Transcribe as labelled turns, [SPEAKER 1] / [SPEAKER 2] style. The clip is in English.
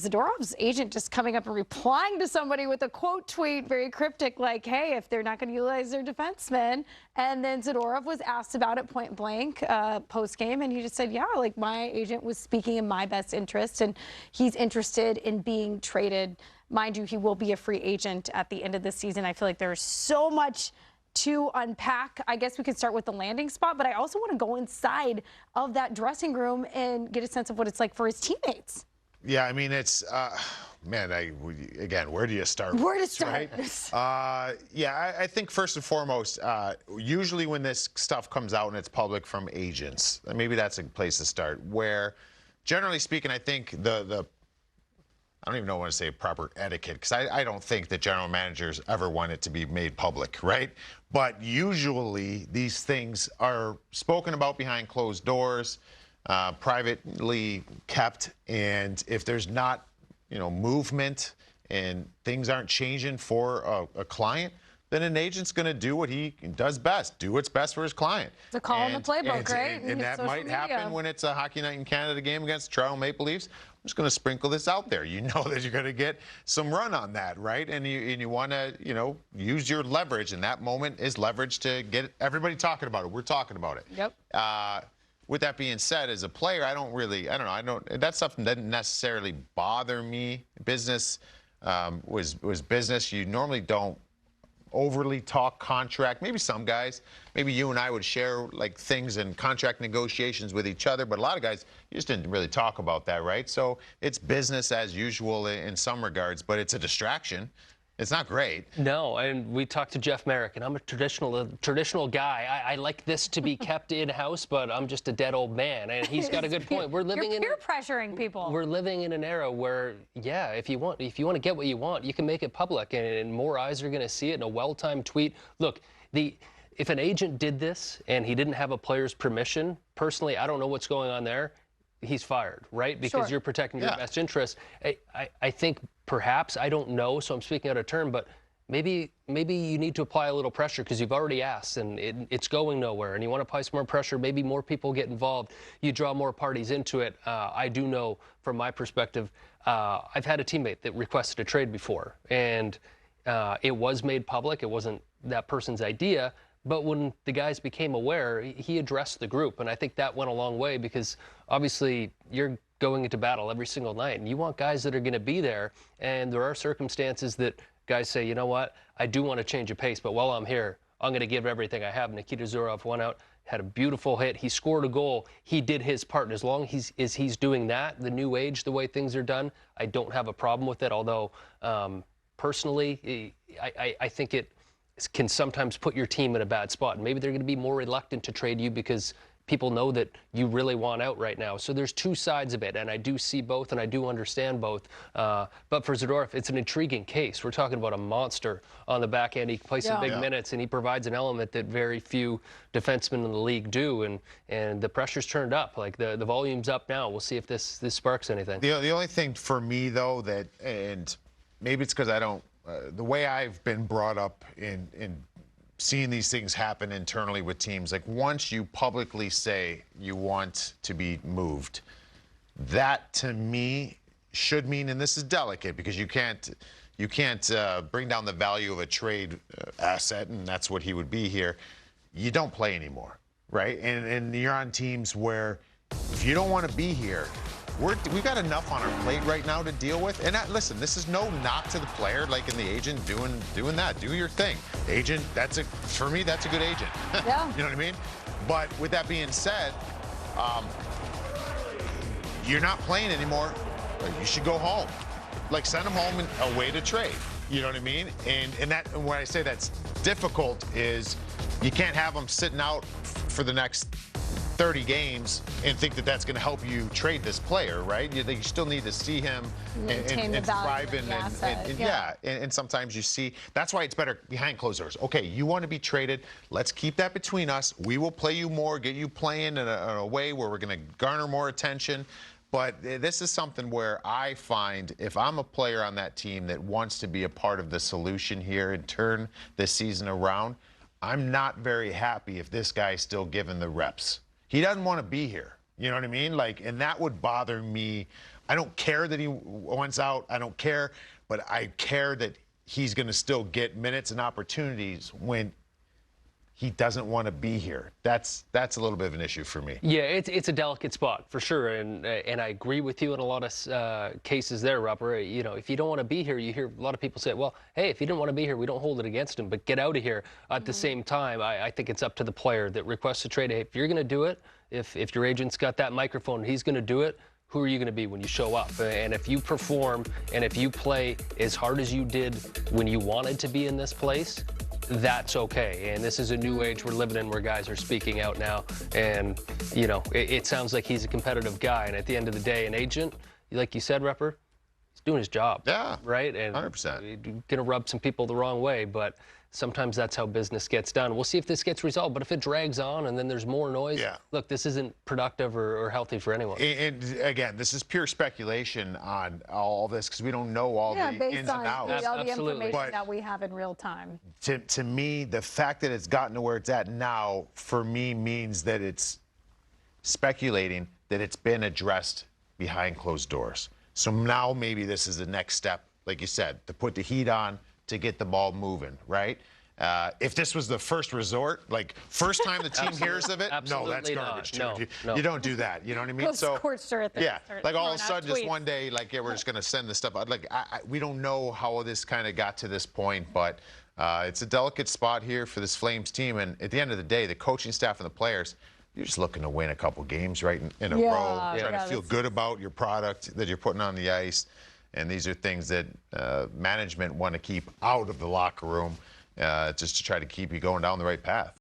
[SPEAKER 1] Zadorov's agent just coming up and replying to somebody with a quote tweet, very cryptic, like, hey, if they're not going to utilize their defenseman. And then Zadorov was asked about it point blank post game, and he just said, yeah, like, my agent was speaking in my best interest, and he's interested in being traded. Mind you, he will be a free agent at the end of the season. I feel like there's so much to unpack. I guess we could start with the landing spot, but I also want to go inside of that dressing room and get a sense of what it's like for his teammates.
[SPEAKER 2] Yeah, I mean, it's, man, again, where do you start?
[SPEAKER 1] Where to start?
[SPEAKER 2] Right? Yeah, I think first and foremost, usually when this stuff comes out and it's public from agents, maybe that's a place to start, where generally speaking, I think I don't even know what to say proper etiquette, because I don't think that general managers ever want it to be made public, right? But usually these things are spoken about behind closed doors, privately kept, and if there's not, movement and things aren't changing for a client, then an agent's going to do what he does best, do what's best for his client.
[SPEAKER 1] It's a call in the playbook, right?
[SPEAKER 2] And that might happen when it's a Hockey Night in Canada game against the Toronto Maple Leafs. I'm just going to sprinkle this out there. You know that you're going to get some run on that, right? And you want to, use your leverage, and that moment is leverage to get everybody talking about it. We're talking about it.
[SPEAKER 1] Yep.
[SPEAKER 2] With that being said, as a player, that stuff doesn't necessarily bother me. Business was business. You normally don't overly talk contract. Maybe some guys, maybe you and I would share like things and contract negotiations with each other, but a lot of guys, you just didn't really talk about that, right? So it's business as usual in some regards, but it's a distraction. It's not great.
[SPEAKER 3] No, and we talked to Jeff Merrick, and I'm a traditional guy. I like this to be kept in-house, but I'm just a dead old man, and he's got a good point.
[SPEAKER 1] You're peer pressuring people.
[SPEAKER 3] We're living in an era where, yeah, if you want to get what you want, you can make it public, and more eyes are going to see it in a well-timed tweet. Look, if an agent did this and he didn't have a player's permission, personally, I don't know what's going on there. He's fired, right? Because you're protecting your best interests. I think perhaps, I don't know, so I'm speaking out of turn, but maybe you need to apply a little pressure because you've already asked and it's going nowhere, and you want to apply some more pressure. Maybe more people get involved. You draw more parties into it. I do know from my perspective, I've had a teammate that requested a trade before, and it was made public. It wasn't that person's idea. But when the guys became aware, he addressed the group, and I think that went a long way because obviously you're going into battle every single night, and you want guys that are going to be there, and there are circumstances that guys say, you know what, I do want to change a pace, but while I'm here, I'm going to give everything I have. Nikita Zadorov went out, had a beautiful hit. He scored a goal. He did his part, and as long as he's doing that, the new age, the way things are done, I don't have a problem with it, although personally, I think it can sometimes put your team in a bad spot. And maybe they're going to be more reluctant to trade you because people know that you really want out right now. So there's two sides of it, and I do see both, and I do understand both. But for Zadorov, it's an intriguing case. We're talking about a monster on the back end. He plays some big minutes, and he provides an element that very few defensemen in the league do. And the pressure's turned up. Like the volume's up now. We'll see if this sparks anything.
[SPEAKER 2] The only thing for me, though, and maybe it's because I don't, the way I've been brought up in seeing these things happen internally with teams, like once you publicly say you want to be moved, that to me should mean, and this is delicate because you can't bring down the value of a trade asset, and that's what he would be here. You don't play anymore, right? And you're on teams where if you don't want to be here, we've got enough on our plate right now to deal with. And listen, this is no knock to the player, like in the agent doing that. Do your thing. Agent, for me, that's a good agent.
[SPEAKER 1] Yeah.
[SPEAKER 2] You know what I mean? But with that being said, you're not playing anymore. You should go home. Like, send them home and away to trade. You know what I mean? And when I say that's difficult is you can't have them sitting out for the next 30 games and think that that's going to help you trade this player, right? You still need to see him and thrive and sometimes you see that's why it's better behind closed doors. Okay, you want to be traded, let's keep that between us. We will play you more, get you playing in a way where we're going to garner more attention. But this is something where I find if I'm a player on that team that wants to be a part of the solution here and turn this season around, I'm not very happy if this guy's still given the reps. He doesn't want to be here. You know what I mean? Like, and that would bother me I don't care that he wants out. I don't care, but I care that he's going to still get minutes and opportunities when he doesn't want to be here. That's a little bit of an issue for me.
[SPEAKER 3] Yeah, it's a delicate spot for sure, and I agree with you in a lot of cases there, Robert. You know, if you don't want to be here, you hear a lot of people say, well, hey, if he didn't want to be here, we don't hold it against him, but get out of here. At the same time, I think it's up to the player that requests a trade. Hey, if you're going to do it, if your agent's got that microphone and he's going to do it, who are you going to be when you show up? And if you perform and if you play as hard as you did when you wanted to be in this place, that's okay. And this is a new age we're living in where guys are speaking out now. And, you know, it sounds like he's a competitive guy. And at the end of the day, an agent, like you said, Repper, he's doing his job.
[SPEAKER 2] Yeah.
[SPEAKER 3] Right? And
[SPEAKER 2] 100%.
[SPEAKER 3] Going to rub some people the wrong way, but sometimes that's how business gets done. We'll see if this gets resolved. But if it drags on and then there's more noise, look, this isn't productive or healthy for anyone.
[SPEAKER 2] And again, this is pure speculation on all this because we don't know all the ins and outs.
[SPEAKER 1] Based on all the
[SPEAKER 3] Absolutely.
[SPEAKER 1] information that we have in real time.
[SPEAKER 2] To me, the fact that it's gotten to where it's at now, for me, means that it's speculating that it's been addressed behind closed doors. So now maybe this is the next step, like you said, to put the heat on, to get the ball moving, right? If this was the first resort, like first time the team hears of it, no, that's garbage.
[SPEAKER 3] No,
[SPEAKER 2] you don't do that. You know what I mean?
[SPEAKER 1] So yeah,
[SPEAKER 2] like all of a sudden, just one day, like we're just gonna send this stuff out. Like we don't know how this kind of got to this point, but it's a delicate spot here for this Flames team. And at the end of the day, the coaching staff and the players, you're just looking to win a couple games right in a row, trying to feel good about your product that you're putting on the ice. And these are things that management want to keep out of the locker room just to try to keep you going down the right path.